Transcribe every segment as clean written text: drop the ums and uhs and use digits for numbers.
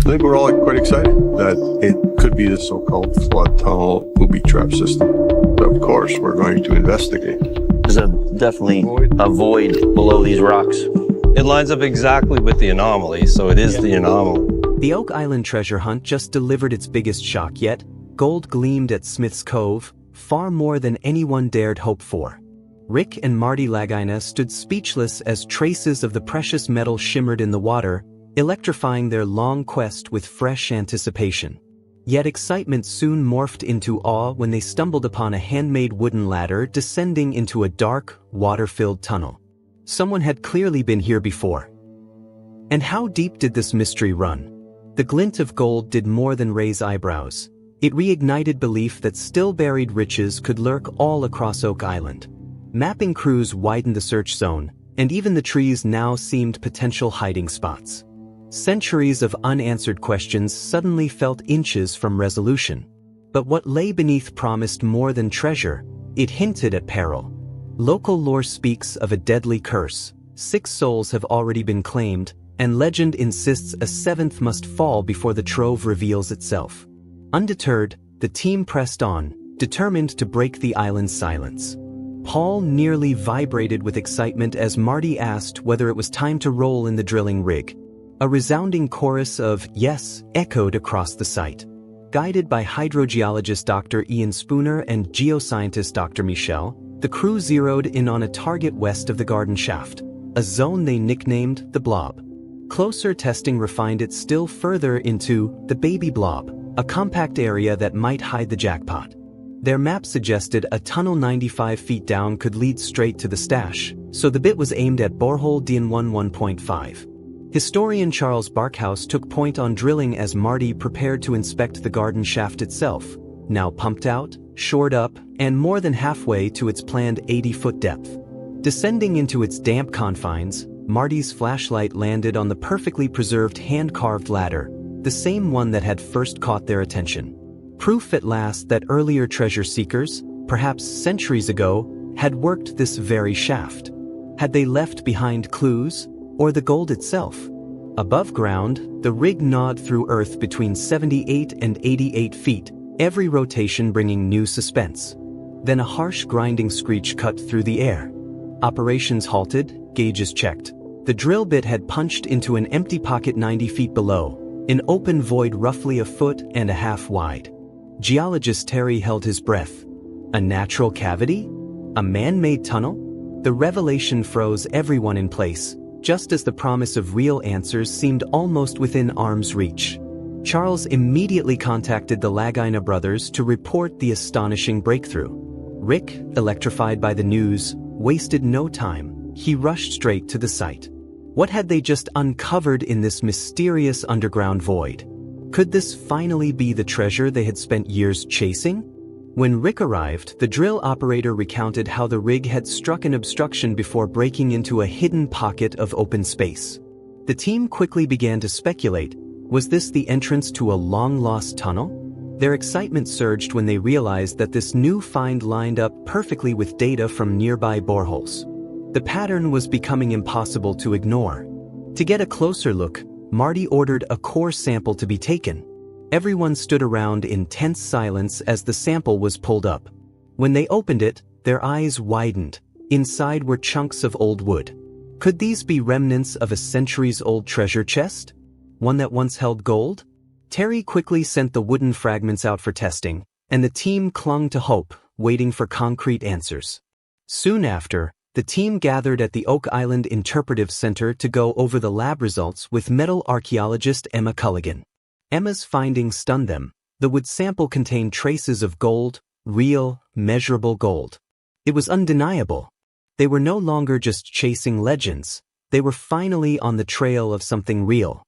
I think we're all quite excited that it could be the so-called flood tunnel booby trap system. But of course, we're going to investigate. There's definitely a void below these rocks. It lines up exactly with the anomaly, so it is the anomaly. The Oak Island treasure hunt just delivered its biggest shock yet. Gold gleamed at Smith's Cove, far more than anyone dared hope for. Rick and Marty Lagina stood speechless as traces of the precious metal shimmered in the water, electrifying their long quest with fresh anticipation. Yet excitement soon morphed into awe when they stumbled upon a handmade wooden ladder descending into a dark, water-filled tunnel. Someone had clearly been here before. And how deep did this mystery run? The glint of gold did more than raise eyebrows. It reignited belief that still-buried riches could lurk all across Oak Island. Mapping crews widened the search zone, and even the trees now seemed potential hiding spots. Centuries of unanswered questions suddenly felt inches from resolution. But what lay beneath promised more than treasure. It hinted at peril. Local lore speaks of a deadly curse. 6 souls have already been claimed, and legend insists a 7th must fall before the trove reveals itself. Undeterred, the team pressed on, determined to break the island's silence. Paul nearly vibrated with excitement as Marty asked whether it was time to roll in the drilling rig. A resounding chorus of yes echoed across the site. Guided by hydrogeologist Dr. Ian Spooner and geoscientist Dr. Michel, the crew zeroed in on a target west of the garden shaft, a zone they nicknamed the Blob. Closer testing refined it still further into the Baby Blob, a compact area that might hide the jackpot. Their map suggested a tunnel 95 feet down could lead straight to the stash, so the bit was aimed at borehole DN1 1.5. Historian Charles Barkhouse took point on drilling as Marty prepared to inspect the garden shaft itself, now pumped out, shored up, and more than halfway to its planned 80-foot depth. Descending into its damp confines, Marty's flashlight landed on the perfectly preserved hand-carved ladder, the same one that had first caught their attention. Proof at last that earlier treasure seekers, perhaps centuries ago, had worked this very shaft. Had they left behind clues, or the gold itself? Above ground, the rig gnawed through earth between 78 and 88 feet, every rotation bringing new suspense. Then a harsh grinding screech cut through the air. Operations halted, gauges checked. The drill bit had punched into an empty pocket 90 feet below, an open void roughly 1.5 feet wide. Geologist Terry held his breath. A natural cavity? A man-made tunnel? The revelation froze everyone in place, just as the promise of real answers seemed almost within arm's reach. Charles immediately contacted the Lagina brothers to report the astonishing breakthrough. Rick, electrified by the news, wasted no time. He rushed straight to the site. What had they just uncovered in this mysterious underground void? Could this finally be the treasure they had spent years chasing? When Rick arrived, the drill operator recounted how the rig had struck an obstruction before breaking into a hidden pocket of open space. The team quickly began to speculate, was this the entrance to a long-lost tunnel? Their excitement surged when they realized that this new find lined up perfectly with data from nearby boreholes. The pattern was becoming impossible to ignore. To get a closer look, Marty ordered a core sample to be taken. Everyone stood around in tense silence as the sample was pulled up. When they opened it, their eyes widened. Inside were chunks of old wood. Could these be remnants of a centuries-old treasure chest? One that once held gold? Terry quickly sent the wooden fragments out for testing, and the team clung to hope, waiting for concrete answers. Soon after, the team gathered at the Oak Island Interpretive Center to go over the lab results with metal archaeologist Emma Culligan. Emma's findings stunned them. The wood sample contained traces of gold, real, measurable gold. It was undeniable. They were no longer just chasing legends. They were finally on the trail of something real.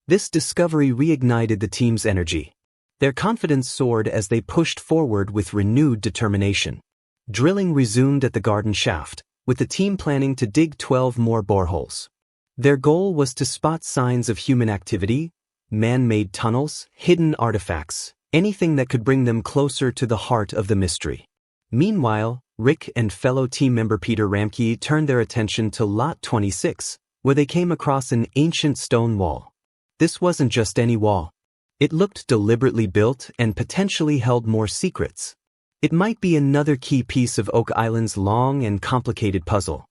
This discovery reignited the team's energy. Their confidence soared as they pushed forward with renewed determination. Drilling resumed at the garden shaft, with the team planning to dig 12 more boreholes. Their goal was to spot signs of human activity, man-made tunnels, hidden artifacts, anything that could bring them closer to the heart of the mystery. Meanwhile, Rick and fellow team member Peter Ramke turned their attention to Lot 26, where they came across an ancient stone wall. This wasn't just any wall. It looked deliberately built and potentially held more secrets. It might be another key piece of Oak Island's long and complicated puzzle.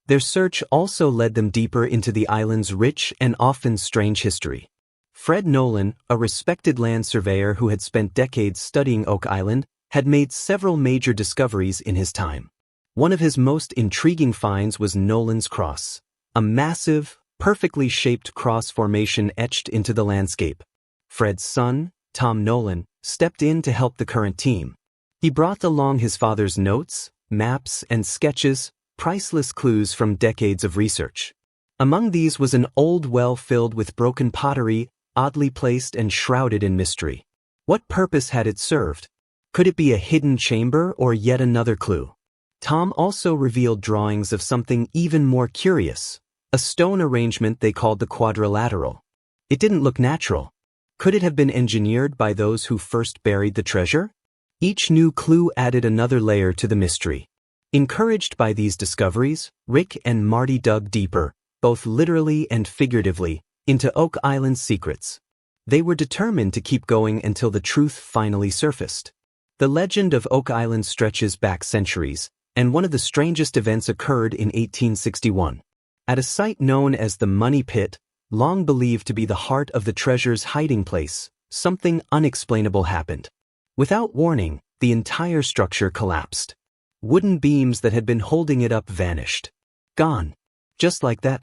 Their search also led them deeper into the island's rich and often strange history. Fred Nolan, a respected land surveyor who had spent decades studying Oak Island, had made several major discoveries in his time. One of his most intriguing finds was Nolan's Cross, a massive, perfectly shaped cross formation etched into the landscape. Fred's son, Tom Nolan, stepped in to help the current team. He brought along his father's notes, maps, and sketches, priceless clues from decades of research. Among these was an old well filled with broken pottery, oddly placed and shrouded in mystery. What purpose had it served? Could it be a hidden chamber or yet another clue? Tom also revealed drawings of something even more curious, a stone arrangement they called the quadrilateral. It didn't look natural. Could it have been engineered by those who first buried the treasure? Each new clue added another layer to the mystery. Encouraged by these discoveries, Rick and Marty dug deeper, both literally and figuratively, into Oak Island's secrets. They were determined to keep going until the truth finally surfaced. The legend of Oak Island stretches back centuries, and one of the strangest events occurred in 1861. At a site known as the Money Pit, long believed to be the heart of the treasure's hiding place, something unexplainable happened. Without warning, the entire structure collapsed. Wooden beams that had been holding it up vanished. Gone. Just like that.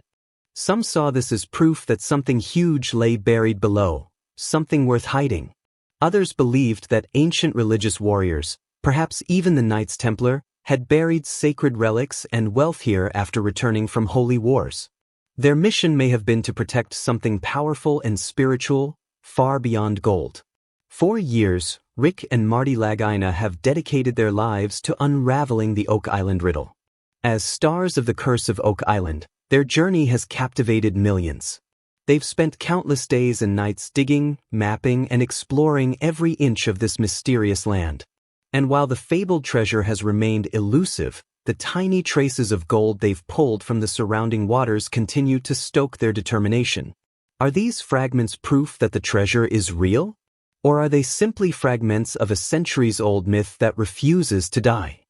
Some saw this as proof that something huge lay buried below, something worth hiding. Others believed that ancient religious warriors, perhaps even the Knights Templar, had buried sacred relics and wealth here after returning from holy wars. Their mission may have been to protect something powerful and spiritual, far beyond gold. For years, Rick and Marty Lagina have dedicated their lives to unraveling the Oak Island riddle. As stars of the Curse of Oak Island, their journey has captivated millions. They've spent countless days and nights digging, mapping, and exploring every inch of this mysterious land. And while the fabled treasure has remained elusive, the tiny traces of gold they've pulled from the surrounding waters continue to stoke their determination. Are these fragments proof that the treasure is real? Or are they simply fragments of a centuries-old myth that refuses to die?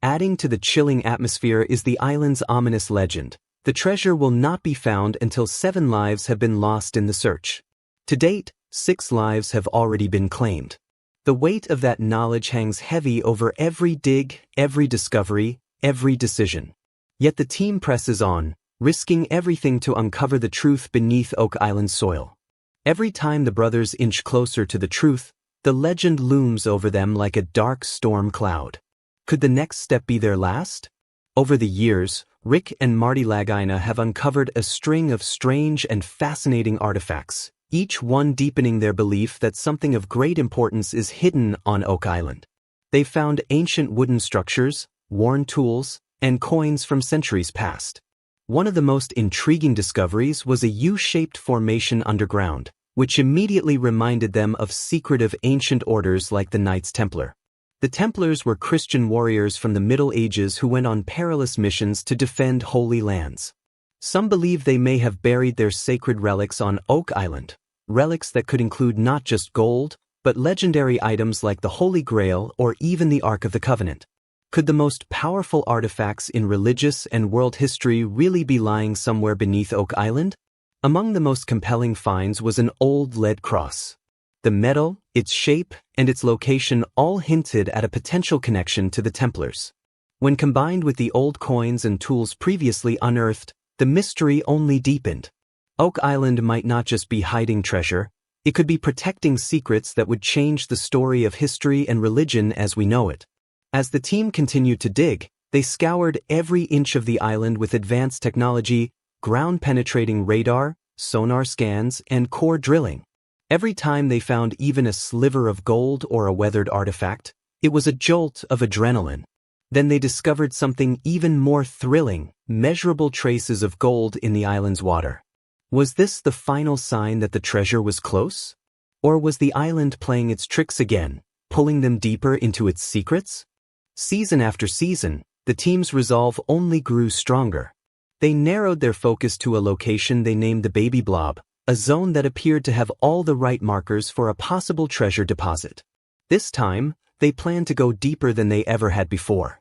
Adding to the chilling atmosphere is the island's ominous legend. The treasure will not be found until 7 lives have been lost in the search. To date, 6 lives have already been claimed. The weight of that knowledge hangs heavy over every dig, every discovery, every decision. Yet the team presses on, risking everything to uncover the truth beneath Oak Island soil. Every time the brothers inch closer to the truth, the legend looms over them like a dark storm cloud. Could the next step be their last? Over the years, Rick and Marty Lagina have uncovered a string of strange and fascinating artifacts, each one deepening their belief that something of great importance is hidden on Oak Island. They've found ancient wooden structures, worn tools, and coins from centuries past. One of the most intriguing discoveries was a U-shaped formation underground, which immediately reminded them of secretive ancient orders like the Knights Templar. The Templars were Christian warriors from the Middle Ages who went on perilous missions to defend holy lands. Some believe they may have buried their sacred relics on Oak Island, relics that could include not just gold, but legendary items like the Holy Grail or even the Ark of the Covenant. Could the most powerful artifacts in religious and world history really be lying somewhere beneath Oak Island? Among the most compelling finds was an old lead cross. The metal, its shape, and its location all hinted at a potential connection to the Templars. When combined with the old coins and tools previously unearthed, the mystery only deepened. Oak Island might not just be hiding treasure, it could be protecting secrets that would change the story of history and religion as we know it. As the team continued to dig, they scoured every inch of the island with advanced technology, ground-penetrating radar, sonar scans, and core drilling. Every time they found even a sliver of gold or a weathered artifact, it was a jolt of adrenaline. Then they discovered something even more thrilling, measurable traces of gold in the island's water. Was this the final sign that the treasure was close? Or was the island playing its tricks again, pulling them deeper into its secrets? Season after season, the team's resolve only grew stronger. They narrowed their focus to a location they named the Baby Blob, a zone that appeared to have all the right markers for a possible treasure deposit. This time, they planned to go deeper than they ever had before.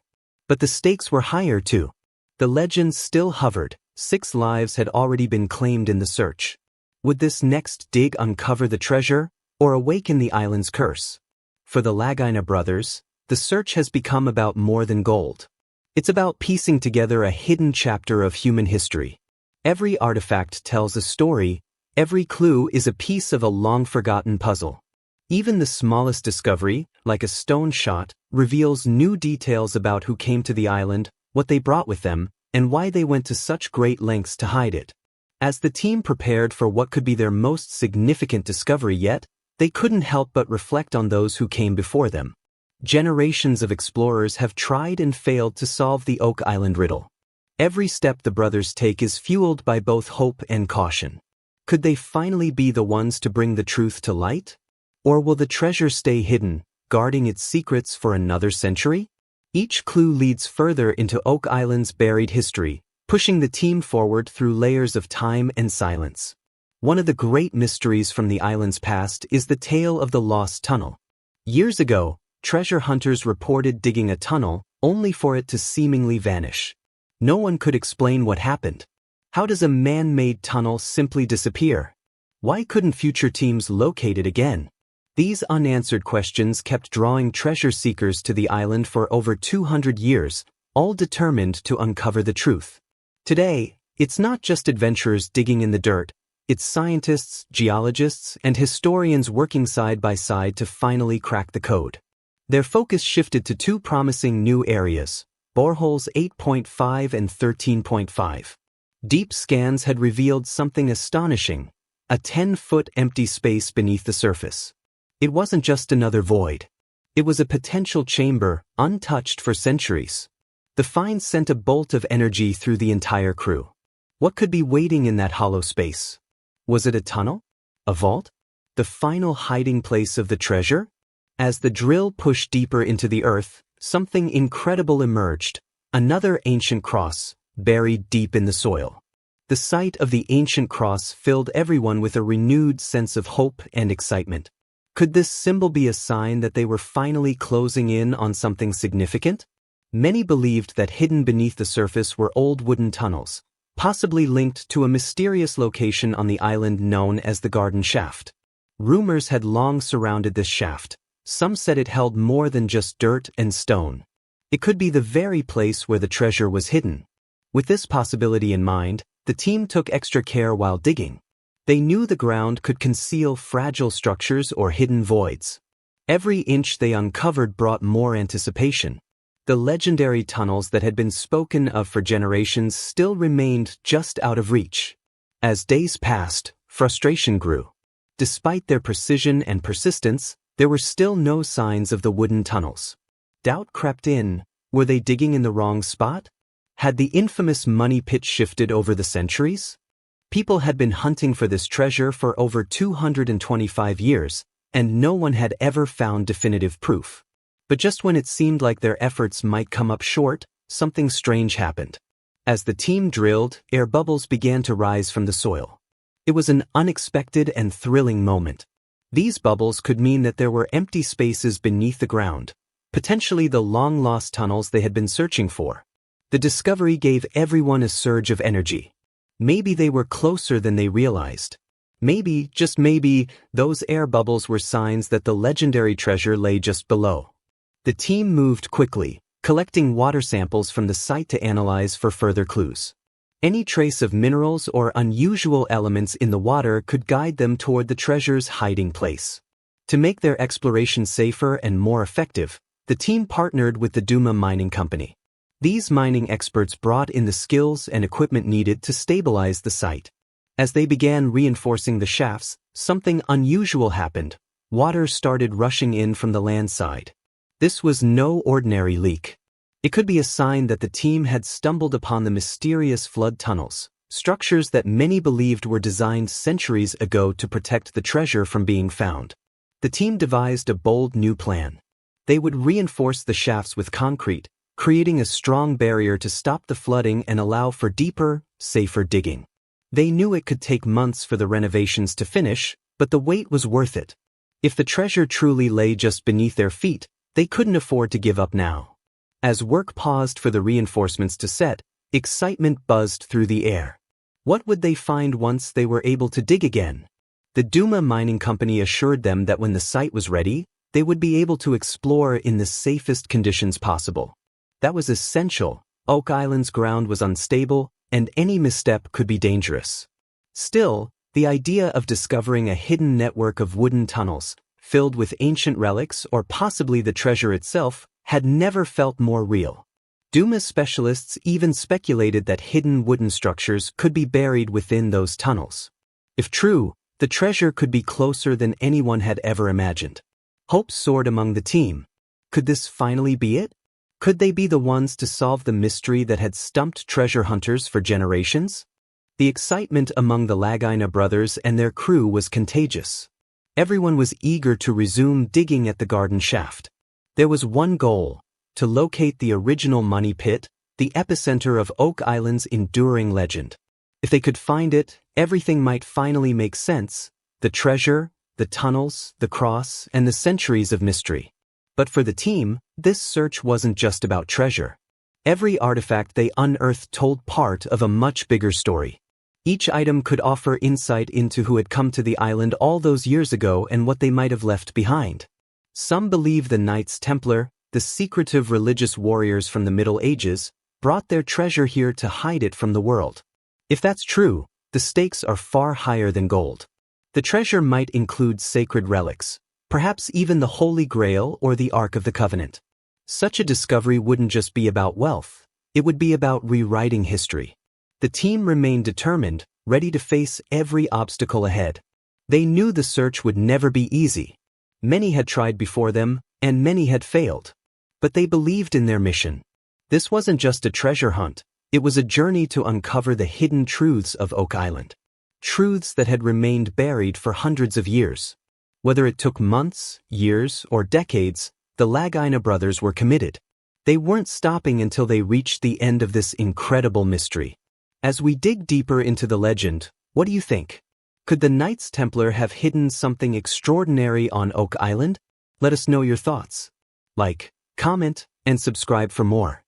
But the stakes were higher too. The legends still hovered. 6 lives had already been claimed in the search. Would this next dig uncover the treasure, or awaken the island's curse? For the Lagina brothers, the search has become about more than gold. It's about piecing together a hidden chapter of human history. Every artifact tells a story, every clue is a piece of a long-forgotten puzzle. Even the smallest discovery, like a stone shot, reveals new details about who came to the island, what they brought with them, and why they went to such great lengths to hide it. As the team prepared for what could be their most significant discovery yet, they couldn't help but reflect on those who came before them. Generations of explorers have tried and failed to solve the Oak Island riddle. Every step the brothers take is fueled by both hope and caution. Could they finally be the ones to bring the truth to light? Or will the treasure stay hidden, guarding its secrets for another century? Each clue leads further into Oak Island's buried history, pushing the team forward through layers of time and silence. One of the great mysteries from the island's past is the tale of the lost tunnel. Years ago, treasure hunters reported digging a tunnel, only for it to seemingly vanish. No one could explain what happened. How does a man-made tunnel simply disappear? Why couldn't future teams locate it again? These unanswered questions kept drawing treasure seekers to the island for over 200 years, all determined to uncover the truth. Today, it's not just adventurers digging in the dirt, it's scientists, geologists, and historians working side by side to finally crack the code. Their focus shifted to 2 promising new areas, boreholes 8.5 and 13.5. Deep scans had revealed something astonishing, a 10-foot empty space beneath the surface. It wasn't just another void. It was a potential chamber, untouched for centuries. The find sent a bolt of energy through the entire crew. What could be waiting in that hollow space? Was it a tunnel? A vault? The final hiding place of the treasure? As the drill pushed deeper into the earth, something incredible emerged, another ancient cross, buried deep in the soil. The sight of the ancient cross filled everyone with a renewed sense of hope and excitement. Could this symbol be a sign that they were finally closing in on something significant? Many believed that hidden beneath the surface were old wooden tunnels, possibly linked to a mysterious location on the island known as the Garden Shaft. Rumors had long surrounded this shaft. Some said it held more than just dirt and stone. It could be the very place where the treasure was hidden. With this possibility in mind, the team took extra care while digging. They knew the ground could conceal fragile structures or hidden voids. Every inch they uncovered brought more anticipation. The legendary tunnels that had been spoken of for generations still remained just out of reach. As days passed, frustration grew. Despite their precision and persistence, there were still no signs of the wooden tunnels. Doubt crept in. Were they digging in the wrong spot? Had the infamous money pit shifted over the centuries? People had been hunting for this treasure for over 225 years, and no one had ever found definitive proof. But just when it seemed like their efforts might come up short, something strange happened. As the team drilled, air bubbles began to rise from the soil. It was an unexpected and thrilling moment. These bubbles could mean that there were empty spaces beneath the ground, potentially the long-lost tunnels they had been searching for. The discovery gave everyone a surge of energy. Maybe they were closer than they realized. Maybe, just maybe, those air bubbles were signs that the legendary treasure lay just below. The team moved quickly, collecting water samples from the site to analyze for further clues. Any trace of minerals or unusual elements in the water could guide them toward the treasure's hiding place. To make their exploration safer and more effective, the team partnered with the Duma Mining Company. These mining experts brought in the skills and equipment needed to stabilize the site. As they began reinforcing the shafts, something unusual happened. Water started rushing in from the land side. This was no ordinary leak. It could be a sign that the team had stumbled upon the mysterious flood tunnels, structures that many believed were designed centuries ago to protect the treasure from being found. The team devised a bold new plan. They would reinforce the shafts with concrete, creating a strong barrier to stop the flooding and allow for deeper, safer digging. They knew it could take months for the renovations to finish, but the wait was worth it. If the treasure truly lay just beneath their feet, they couldn't afford to give up now. As work paused for the reinforcements to set, excitement buzzed through the air. What would they find once they were able to dig again? The Duma Mining Company assured them that when the site was ready, they would be able to explore in the safest conditions possible. That was essential. Oak Island's ground was unstable, and any misstep could be dangerous. Still, the idea of discovering a hidden network of wooden tunnels, filled with ancient relics or possibly the treasure itself, had never felt more real. Duma specialists even speculated that hidden wooden structures could be buried within those tunnels. If true, the treasure could be closer than anyone had ever imagined. Hope soared among the team. Could this finally be it? Could they be the ones to solve the mystery that had stumped treasure hunters for generations? The excitement among the Lagina brothers and their crew was contagious. Everyone was eager to resume digging at the garden shaft. There was one goal: to locate the original money pit, the epicenter of Oak Island's enduring legend. If they could find it, everything might finally make sense: the treasure, the tunnels, the cross, and the centuries of mystery. But for the team, this search wasn't just about treasure. Every artifact they unearthed told part of a much bigger story. Each item could offer insight into who had come to the island all those years ago and what they might have left behind. Some believe the Knights Templar, the secretive religious warriors from the Middle Ages, brought their treasure here to hide it from the world. If that's true, the stakes are far higher than gold. The treasure might include sacred relics, perhaps even the Holy Grail or the Ark of the Covenant. Such a discovery wouldn't just be about wealth, it would be about rewriting history. The team remained determined, ready to face every obstacle ahead. They knew the search would never be easy. Many had tried before them, and many had failed. But they believed in their mission. This wasn't just a treasure hunt, it was a journey to uncover the hidden truths of Oak Island. Truths that had remained buried for hundreds of years. Whether it took months, years, or decades, the Lagina brothers were committed. They weren't stopping until they reached the end of this incredible mystery. As we dig deeper into the legend, what do you think? Could the Knights Templar have hidden something extraordinary on Oak Island? Let us know your thoughts. Like, comment, and subscribe for more.